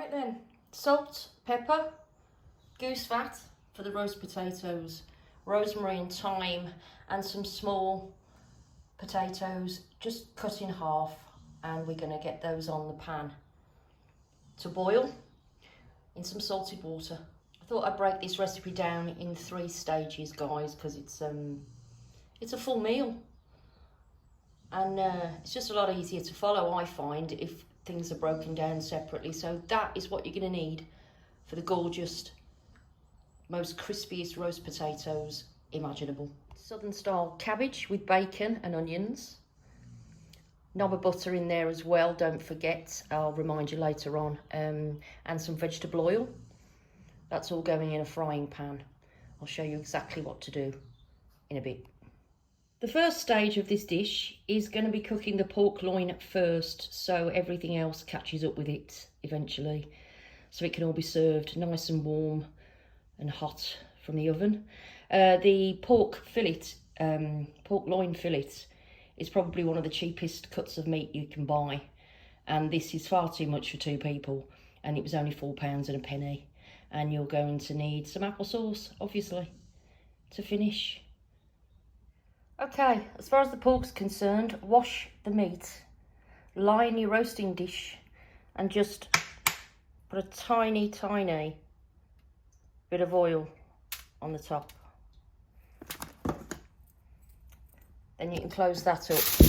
Right then, salt, pepper, goose fat for the roast potatoes, rosemary and thyme, and some small potatoes just cut in half, and we're going to get those on the pan to boil in some salted water. I thought I'd break this recipe down in 3 stages, guys, because it's a full meal, and it's just a lot easier to follow, I find, if things are broken down separately. So that is what you're going to need for the gorgeous, most crispiest roast potatoes imaginable. Southern style cabbage with bacon and onions. Knob of butter in there as well, don't forget, I'll remind you later on. And some vegetable oil. That's all going in a frying pan. I'll show you exactly what to do in a bit. The first stage of this dish is going to be cooking the pork loin first, so everything else catches up with it eventually, so it can all be served nice and warm and hot from the oven. The pork loin fillet is probably one of the cheapest cuts of meat you can buy, and this is far too much for 2 people, and it was only £4 and a penny. And you're going to need some applesauce, obviously, to finish. Okay, as far as the pork's concerned, wash the meat, line your roasting dish, and just put a tiny, tiny bit of oil on the top. Then you can close that up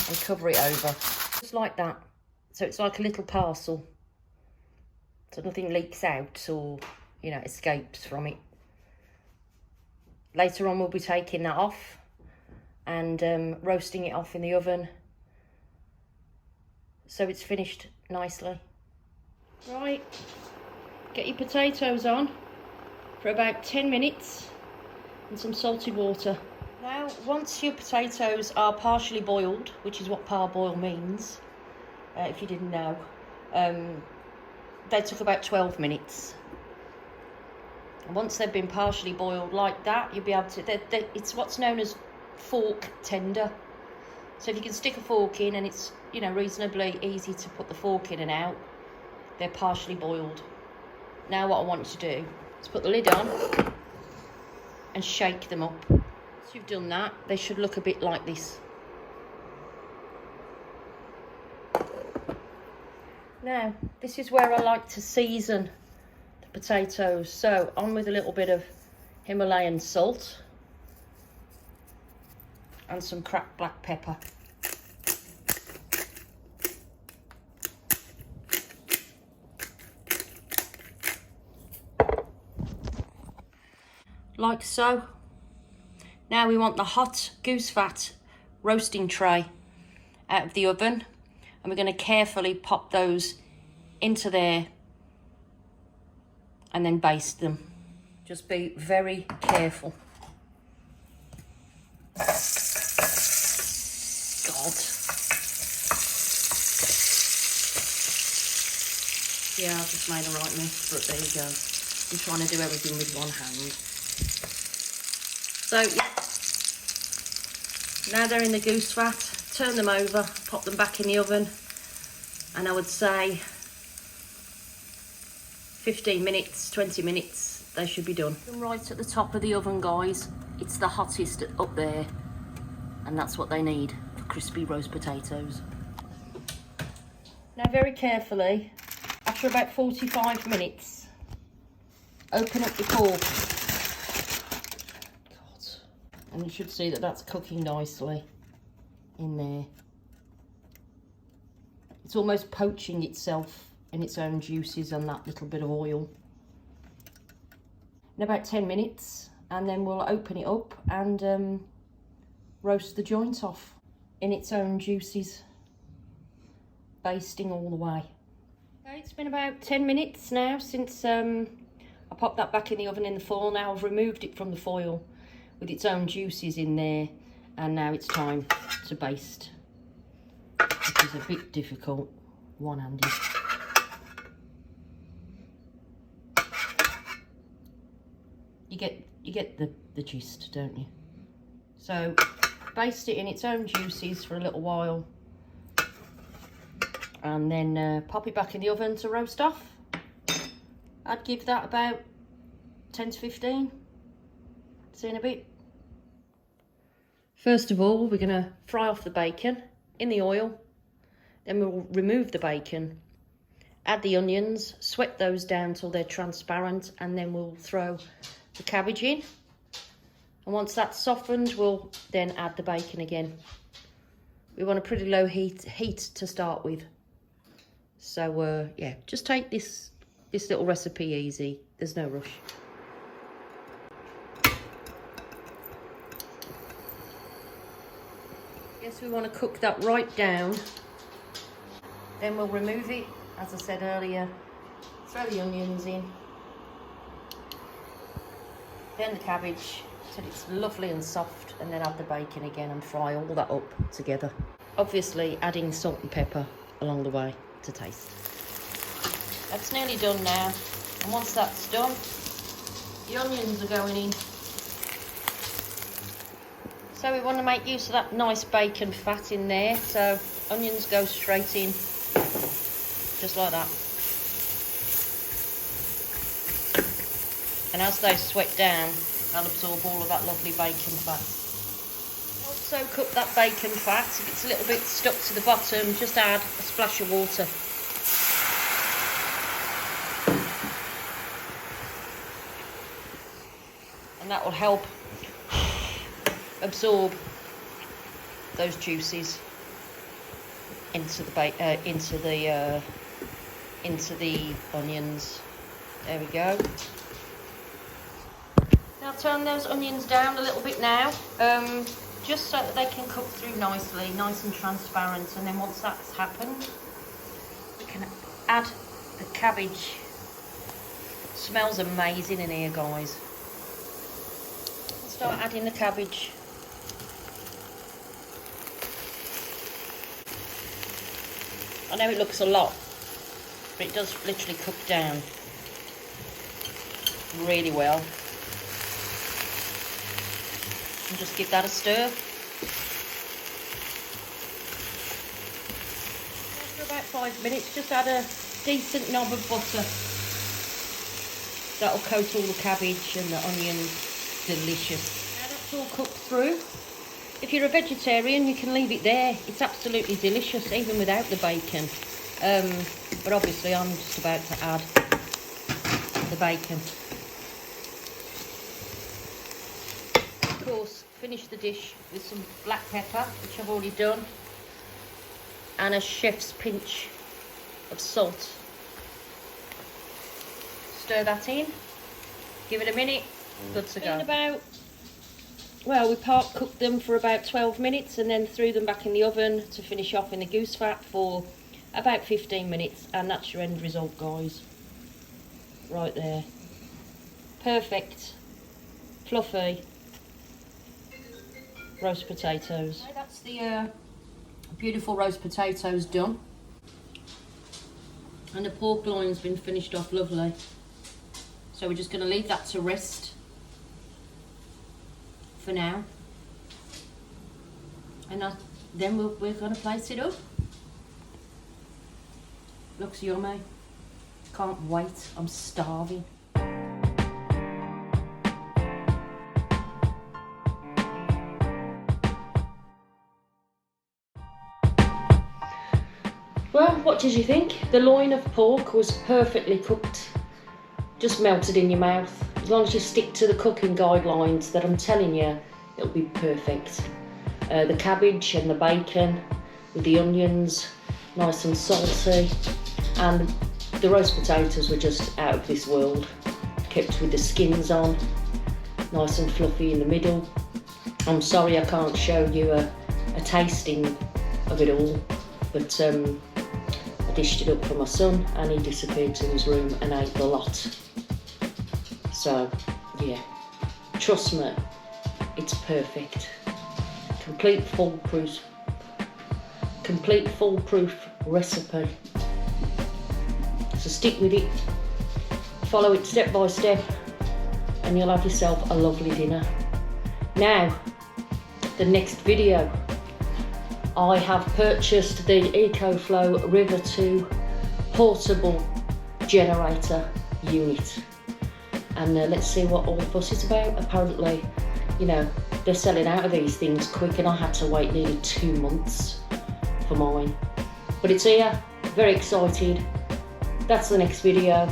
and cover it over, just like that. So it's like a little parcel, so nothing leaks out or, you know, escapes from it. Later on, we'll be taking that off and roasting it off in the oven, so it's finished nicely. Right, get your potatoes on for about 10 minutes in some salted water. Now, once your potatoes are partially boiled, which is what parboil means, if you didn't know, they took about 12 minutes. Once they've been partially boiled like that, you'll be able to, it's what's known as fork tender. So if you can stick a fork in and it's, you know, reasonably easy to put the fork in and out, they're partially boiled. Now what I want you to do is put the lid on and shake them up. Once you've done that, they should look a bit like this. Now, this is where I like to season potatoes, so on with a little bit of Himalayan salt and some cracked black pepper. Like so. Now we want the hot goose fat roasting tray out of the oven, and we're going to carefully pop those into there and then baste them. Just be very careful. God. Yeah, I just made a right mess, but there you go. I'm trying to do everything with one hand. So, yeah. Now they're in the goose fat, turn them over, pop them back in the oven, and I would say 15 minutes, 20 minutes, they should be done. Right at the top of the oven, guys, it's the hottest up there, and that's what they need for crispy roast potatoes. Now very carefully, after about 45 minutes, open up the pork. God. And you should see that that's cooking nicely in there. It's almost poaching itself in its own juices and that little bit of oil. In about 10 minutes, and then we'll open it up and roast the joint off in its own juices, basting all the way. Okay, it's been about 10 minutes now since I popped that back in the oven in the foil. Now I've removed it from the foil with its own juices in there, and now it's time to baste, which is a bit difficult one-handed. You get the gist, don't you? So baste it in its own juices for a little while, and then pop it back in the oven to roast off. I'd give that about 10 to 15. See you in a bit. First of all, we're going to fry off the bacon in the oil. Then we'll remove the bacon, add the onions, sweat those down till they're transparent, and then we'll throw the cabbage in. And once that's softened, we'll then add the bacon again. We want a pretty low heat to start with. So yeah, just take this little recipe easy. There's no rush. Yes, we want to cook that right down. Then we'll remove it, as I said earlier. Throw the onions in. Then the cabbage till it's lovely and soft, and then add the bacon again and fry all that up together. Obviously adding salt and pepper along the way to taste. That's nearly done now, and once that's done, the onions are going in. So we want to make use of that nice bacon fat in there, so onions go straight in, just like that. And as they sweat down, they'll absorb all of that lovely bacon fat. Also cook that bacon fat. If it's a little bit stuck to the bottom, just add a splash of water. And that will help absorb those juices into the onions. There we go. Now turn those onions down a little bit now, just so that they can cook through nicely, nice and transparent. And then once that's happened, we can add the cabbage. Smells amazing in here, guys. Start adding the cabbage. I know it looks a lot, but it does literally cook down really well. And just give that a stir. After about 5 minutes, just add a decent knob of butter. That'll coat all the cabbage and the onions. Delicious. Now that's all cooked through. If you're a vegetarian, you can leave it there. It's absolutely delicious, even without the bacon. But obviously, I'm just about to add the bacon. Of course, finish the dish with some black pepper, which I've already done, and a chef's pinch of salt. Stir that in. Give it a minute. Good to go. We cooked them for about 12 minutes and then threw them back in the oven to finish off in the goose fat for about 15 minutes, and that's your end result, guys. Right there. Perfect, fluffy roast potatoes. Okay, that's the beautiful roast potatoes done. And the pork loin's been finished off lovely. So we're just going to leave that to rest for now, and then we're going to place it up. Looks yummy. Can't wait. I'm starving. Well, what did you think? The loin of pork was perfectly cooked. Just melted in your mouth. As long as you stick to the cooking guidelines that I'm telling you, it'll be perfect. The cabbage and the bacon with the onions, nice and salty, and the roast potatoes were just out of this world. Kept with the skins on, nice and fluffy in the middle. I'm sorry I can't show you a tasting of it all, but I dished it up for my son and he disappeared to his room and ate the lot. So, yeah, trust me, it's perfect. Complete foolproof recipe. So stick with it, follow it step by step, and you'll have yourself a lovely dinner. Now, the next video, I have purchased the EcoFlow River 2 portable generator unit, and let's see what all the fuss is about. Apparently, you know, they're selling out of these things quick, and I had to wait nearly 2 months for mine. But it's here, very excited. That's the next video.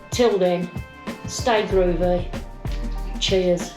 Till then, stay groovy. Cheers.